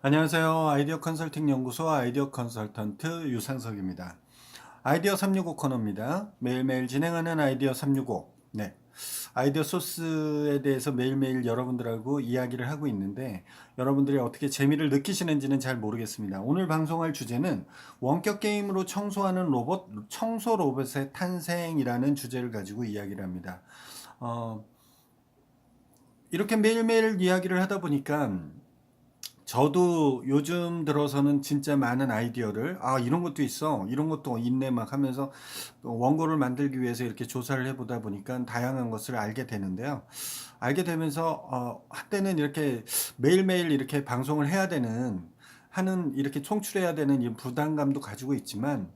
안녕하세요. 아이디어 컨설팅 연구소 아이디어 컨설턴트 유상석입니다. 아이디어 365 코너입니다. 매일매일 진행하는 아이디어 365. 네. 아이디어 소스에 대해서 매일매일 여러분들하고 이야기를 하고 있는데 여러분들이 어떻게 재미를 느끼시는지는 잘 모르겠습니다. 오늘 방송할 주제는 원격 게임으로 청소하는 로봇, 청소 로봇의 탄생이라는 주제를 가지고 이야기를 합니다. 어, 이렇게 매일매일 이야기를 하다 보니까 저도 요즘 들어서는 진짜 많은 아이디어를 이런 것도 있어 이런 것도 있네 막 하면서 원고를 만들기 위해서 이렇게 조사를 해보다 보니까 다양한 것을 알게 되는데요. 알게 되면서 한때는 이렇게 매일매일 이렇게 방송을 해야 되는 하는 이렇게 총출해야 되는 이 부담감도 가지고 있지만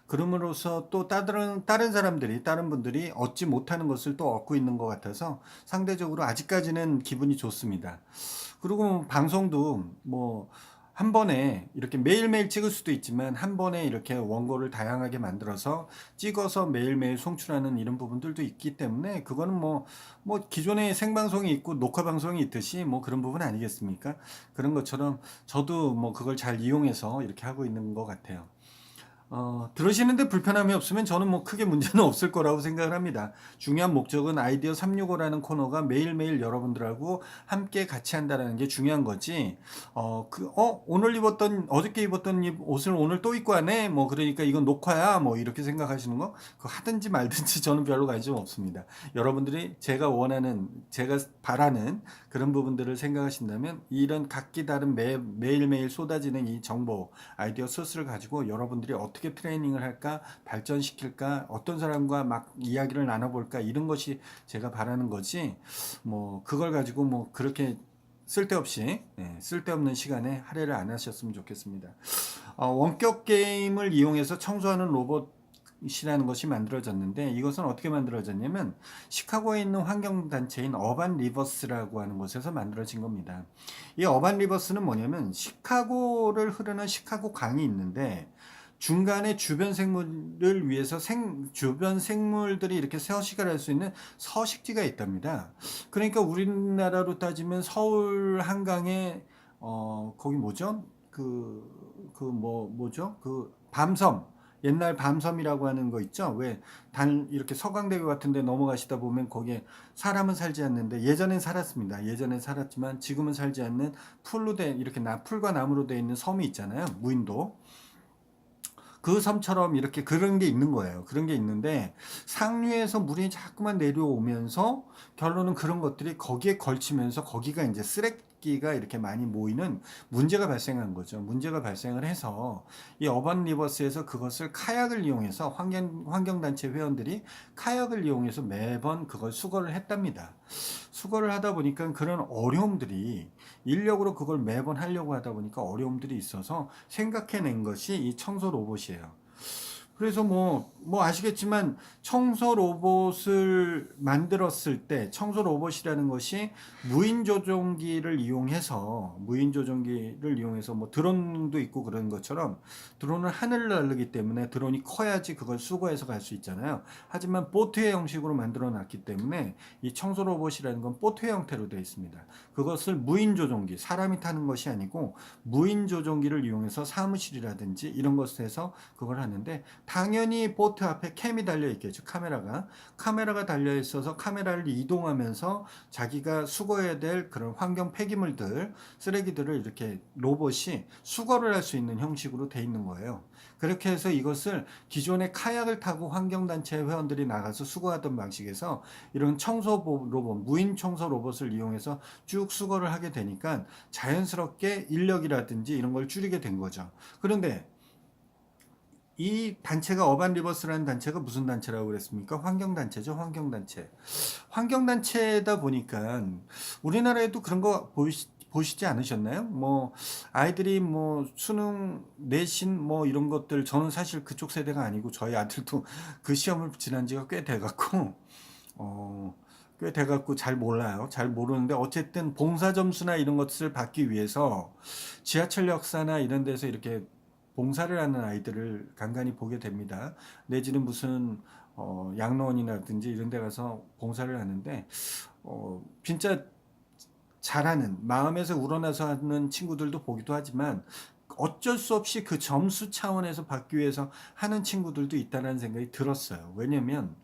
그럼으로써 또 다른 사람들이 다른 분들이 얻지 못하는 것을 또 얻고 있는 것 같아서 상대적으로 아직까지는 기분이 좋습니다. 그리고 방송도 뭐 한 번에 이렇게 매일매일 찍을 수도 있지만 한 번에 이렇게 원고를 다양하게 만들어서 찍어서 매일매일 송출하는 이런 부분들도 있기 때문에 그거는 뭐 기존에 생방송이 있고 녹화 방송이 있듯이 뭐 그런 부분 아니겠습니까? 그런 것처럼 저도 뭐 그걸 잘 이용해서 이렇게 하고 있는 것 같아요. 들으시는데 불편함이 없으면 저는 뭐 크게 문제는 없을 거라고 생각을 합니다. 중요한 목적은 아이디어 365라는 코너가 매일매일 여러분들하고 함께 같이 한다는 게 중요한 거지. 오늘 입었던, 어저께 입었던 옷을 오늘 또 입고 하네? 뭐, 그러니까 이건 녹화야? 뭐, 이렇게 생각하시는 거? 그거 하든지 말든지 저는 별로 관심 없습니다. 여러분들이 제가 원하는, 제가 바라는 그런 부분들을 생각하신다면 이런 각기 다른 매일매일 쏟아지는 이 정보, 아이디어 소스를 가지고 여러분들이 어떻게 트레이닝을 할까, 발전시킬까, 어떤 사람과 막 이야기를 나눠볼까, 이런 것이 제가 바라는 거지, 뭐, 그걸 가지고 뭐, 그렇게 쓸데없이, 쓸데없는 시간에 할애를 안 하셨으면 좋겠습니다. 원격 게임을 이용해서 청소하는 로봇이라는 것이 만들어졌는데 이것은 어떻게 만들어졌냐면 시카고에 있는 환경단체인 어반 리버스라고 하는 곳에서 만들어진 겁니다. 이 어반 리버스는 뭐냐면 시카고를 흐르는 시카고 강이 있는데 중간에 주변 생물을 위해서 주변 생물들이 이렇게 서식을 할 수 있는 서식지가 있답니다. 그러니까 우리나라로 따지면 서울 한강에 거기 뭐죠? 뭐죠? 그 밤섬. 옛날 밤섬이라고 하는 거 있죠? 왜 이렇게 서강대교 같은 데 넘어가시다 보면 거기에 사람은 살지 않는데 예전엔 살았습니다. 예전엔 살았지만 지금은 살지 않는 풀로 된 이렇게 풀과 나무로 되어 있는 섬이 있잖아요. 무인도. 그 섬처럼 이렇게 그런 게 있는 거예요. 그런 게 있는데 상류에서 물이 자꾸만 내려오면서 결론은 그런 것들이 거기에 걸치면서 거기가 이제 쓰레기가 이렇게 많이 모이는 문제가 발생한 거죠. 문제가 발생을 해서 이 어반 리버스에서 그것을 카약을 이용해서 환경단체 회원들이 카약을 이용해서 매번 그걸 수거를 했답니다. 수거를 하다 보니까 그런 어려움들이 인력으로 그걸 매번 하려고 하다 보니까 어려움들이 있어서 생각해낸 것이 이 청소 로봇이에요. 그래서 뭐 아시겠지만 청소 로봇을 만들었을 때 청소 로봇이라는 것이 무인 조종기를 이용해서 뭐 드론도 있고 그런 것처럼 드론은 하늘을 날르기 때문에 드론이 커야지 그걸 수거해서 갈 수 있잖아요. 하지만 보트의 형식으로 만들어 놨기 때문에 이 청소 로봇이라는 건 보트 형태로 되어 있습니다. 그것을 무인 조종기, 사람이 타는 것이 아니고 무인 조종기를 이용해서 사무실이라든지 이런 것에서 그걸 하는데 당연히 보트 앞에 캠이 달려 있겠죠. 카메라가 달려 있어서 카메라를 이동하면서 자기가 수거해야 될 그런 환경 폐기물들, 쓰레기들을 이렇게 로봇이 수거를 할 수 있는 형식으로 돼 있는 거예요. 그렇게 해서 이것을 기존의 카약을 타고 환경단체 회원들이 나가서 수거하던 방식에서 이런 청소 로봇, 무인 청소 로봇을 이용해서 쭉 수거를 하게 되니까 자연스럽게 인력이라든지 이런 걸 줄이게 된 거죠. 그런데 이 단체가 어반 리버스라는 단체가 무슨 단체라고 그랬습니까? 환경단체죠, 환경단체. 환경단체다 보니까 우리나라에도 그런 거 보시지 않으셨나요? 뭐 아이들이 뭐 수능 내신 뭐 이런 것들 저는 사실 그쪽 세대가 아니고 저희 아들도 그 시험을 지난 지가 꽤 돼갖고 어, 꽤 돼갖고 잘 몰라요. 잘 모르는데 어쨌든 봉사 점수나 이런 것을 받기 위해서 지하철 역사나 이런 데서 이렇게 봉사를 하는 아이들을 간간히 보게 됩니다. 내지는 무슨 양로원이라든지 이런 데 가서 봉사를 하는데 진짜 잘하는, 마음에서 우러나서 하는 친구들도 보기도 하지만 어쩔 수 없이 그 점수 차원에서 받기 위해서 하는 친구들도 있다는 생각이 들었어요. 왜냐면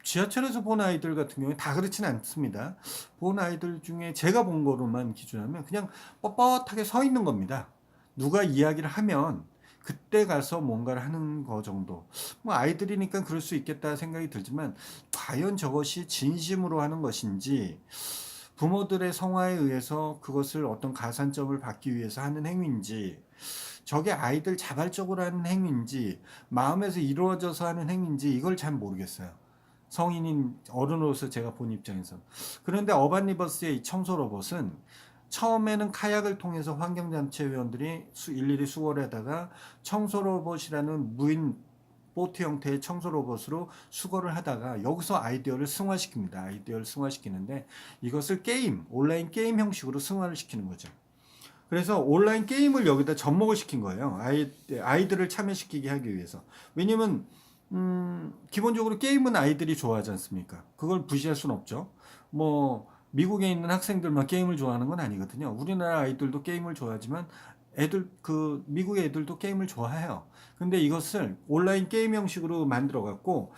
지하철에서 본 아이들 같은 경우에 다 그렇지는 않습니다. 본 아이들 중에 제가 본 거로만 기준하면 그냥 뻣뻣하게 서 있는 겁니다. 누가 이야기를 하면 그때 가서 뭔가를 하는 거 정도. 뭐 아이들이니까 그럴 수 있겠다 생각이 들지만 과연 저것이 진심으로 하는 것인지 부모들의 성화에 의해서 그것을 어떤 가산점을 받기 위해서 하는 행위인지 저게 아이들 자발적으로 하는 행위인지 마음에서 이루어져서 하는 행위인지 이걸 잘 모르겠어요. 성인인 어른으로서 제가 본 입장에서. 그런데 어반 리버스의 이 청소 로봇은 처음에는 카약을 통해서 환경단체 회원들이 일일이 수거를 하다가 청소 로봇이라는 무인 보트 형태의 청소 로봇으로 수거를 하다가 여기서 아이디어를 승화시킵니다. 아이디어를 승화시키는데 이것을 온라인 게임 형식으로 승화를 시키는 거죠. 그래서 온라인 게임을 여기다 접목을 시킨 거예요. 아이들을 참여시키게 하기 위해서. 왜냐면 기본적으로 게임은 아이들이 좋아하지 않습니까? 그걸 부시할 수는 없죠. 뭐 미국에 있는 학생들만 게임을 좋아하는 건 아니거든요. 우리나라 아이들도 게임을 좋아하지만 미국의 애들도 게임을 좋아해요. 근데 이것을 온라인 게임 형식으로 만들어 갖고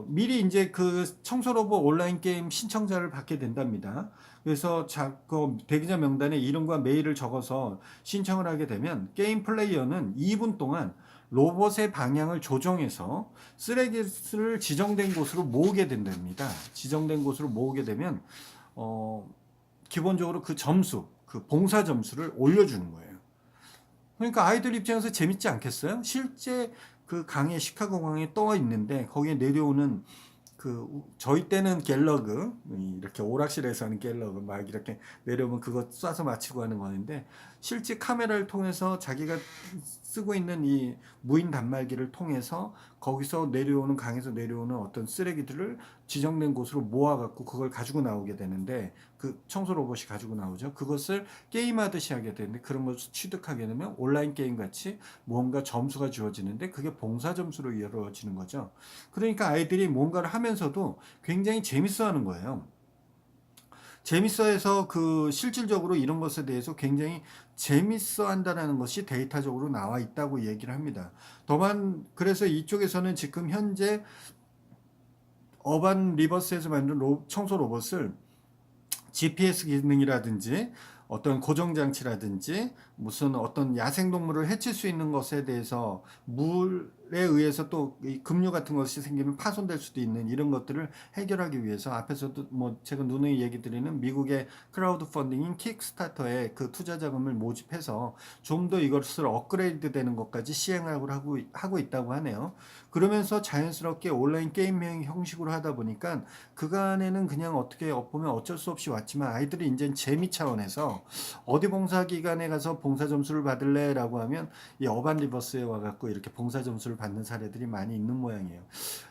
미리 이제 그 청소 로봇 온라인 게임 신청자를 받게 된답니다. 그래서 그 대기자 명단에 이름과 메일을 적어서 신청을 하게 되면 게임 플레이어는 2분 동안 로봇의 방향을 조정해서 쓰레기를 지정된 곳으로 모으게 된답니다. 지정된 곳으로 모으게 되면 기본적으로 그 봉사 점수를 올려주는 거예요. 그러니까 아이들 입장에서 재밌지 않겠어요? 실제 그 강에 시카고 강에 떠 있는데 거기에 내려오는 저희 때는 갤러그 이렇게 오락실에서 하는 갤러그 막 이렇게 내려오면 그거 쏴서 맞추고 하는 거는데 실제 카메라를 통해서 자기가 쓰고 있는 이 무인 단말기를 통해서 거기서 내려오는 강에서 내려오는 어떤 쓰레기들을 지정된 곳으로 모아갖고 그걸 가지고 나오게 되는데 그 청소 로봇이 가지고 나오죠. 그것을 게임하듯이 하게 되는데 그런 것을 취득하게 되면 온라인 게임 같이 뭔가 점수가 주어지는데 그게 봉사 점수로 이루어지는 거죠. 그러니까 아이들이 뭔가를 하면서도 굉장히 재밌어 하는 거예요. 재밌어해서 그 실질적으로 이런 것에 대해서 굉장히 재밌어 한다는 것이 데이터적으로 나와 있다고 얘기를 합니다. 다만 그래서 이쪽에서는 지금 현재 어반 리버스에서 만든 청소 로봇을 GPS 기능이라든지 어떤 고정장치라든지 무슨 어떤 야생동물을 해칠 수 있는 것에 대해서 물에 의해서 또 급류 같은 것이 생기면 파손될 수도 있는 이런 것들을 해결하기 위해서 앞에서도 뭐 제가 누누이 얘기 드리는 미국의 크라우드 펀딩인 킥스타터에 그 투자 자금을 모집해서 좀 더 이것을 업그레이드 되는 것까지 하고 있다고 하네요. 그러면서 자연스럽게 온라인 게임 형식으로 하다 보니까 그간에는 그냥 어떻게 보면 어쩔 수 없이 왔지만 아이들이 이제 재미 차원에서 어디 봉사기관에 가서 봉사 점수를 받을래? 라고 하면 이 어반 리버스에 와갖고 이렇게 봉사 점수를 받는 사례들이 많이 있는 모양이에요.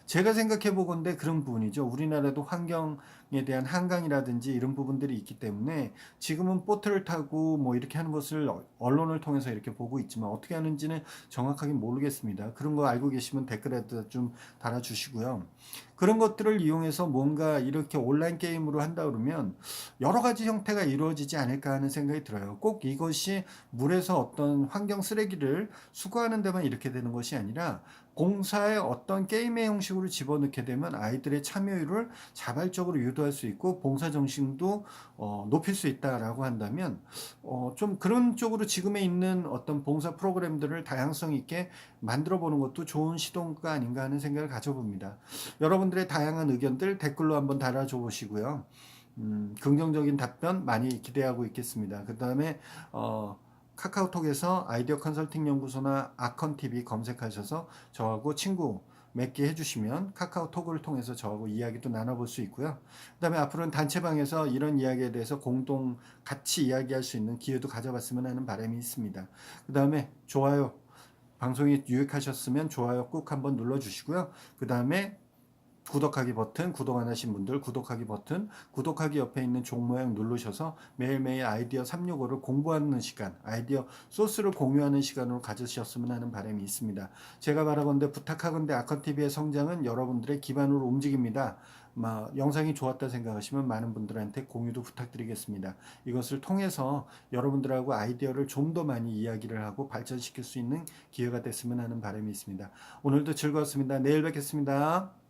제가 생각해 보건데 그런 부분이죠. 우리나라도 환경에 대한 한강이라든지 이런 부분들이 있기 때문에 지금은 보트를 타고 뭐 이렇게 하는 것을 언론을 통해서 이렇게 보고 있지만 어떻게 하는지는 정확하게 모르겠습니다. 그런 거 알고 계시면 댓글에도 좀 달아주시고요. 그런 것들을 이용해서 뭔가 이렇게 온라인 게임으로 한다 그러면 여러 가지 형태가 이루어지지 않을까 하는 생각이 들어요. 꼭 이것이 물에서 어떤 환경 쓰레기를 수거하는 데만 이렇게 되는 것이 아니라 공사의 어떤 게임의 형식으로 집어넣게 되면 아이들의 참여율을 자발적으로 유도할 수 있고 봉사 정신도 높일 수 있다라고 한다면 좀 그런 쪽으로 지금에 있는 어떤 봉사 프로그램들을 다양성 있게 만들어 보는 것도 좋은 시도가 아닌가 하는 생각을 가져봅니다. 여러분들의 다양한 의견들 댓글로 한번 달아줘 보시고요. 긍정적인 답변 많이 기대하고 있겠습니다. 그 다음에 카카오톡에서 아이디어 컨설팅 연구소나 아컨TV 검색하셔서 저하고 친구 맺게 해주시면 카카오톡을 통해서 저하고 이야기도 나눠볼 수 있고요. 그 다음에 앞으로는 단체방에서 이런 이야기에 대해서 공동 같이 이야기할 수 있는 기회도 가져봤으면 하는 바람이 있습니다. 그 다음에 좋아요, 방송이 유익하셨으면 좋아요 꼭 한번 눌러주시고요. 그 다음에 구독하기 버튼, 구독 안 하신 분들 구독하기 버튼, 구독하기 옆에 있는 종 모양 누르셔서 매일매일 아이디어 365를 공부하는 시간, 아이디어 소스를 공유하는 시간으로 가지셨으면 하는 바람이 있습니다. 제가 바라건대 부탁하건대 아컨TV의 성장은 여러분들의 기반으로 움직입니다. 영상이 좋았다 생각하시면 많은 분들한테 공유도 부탁드리겠습니다. 이것을 통해서 여러분들하고 아이디어를 좀 더 많이 이야기를 하고 발전시킬 수 있는 기회가 됐으면 하는 바람이 있습니다. 오늘도 즐거웠습니다. 내일 뵙겠습니다.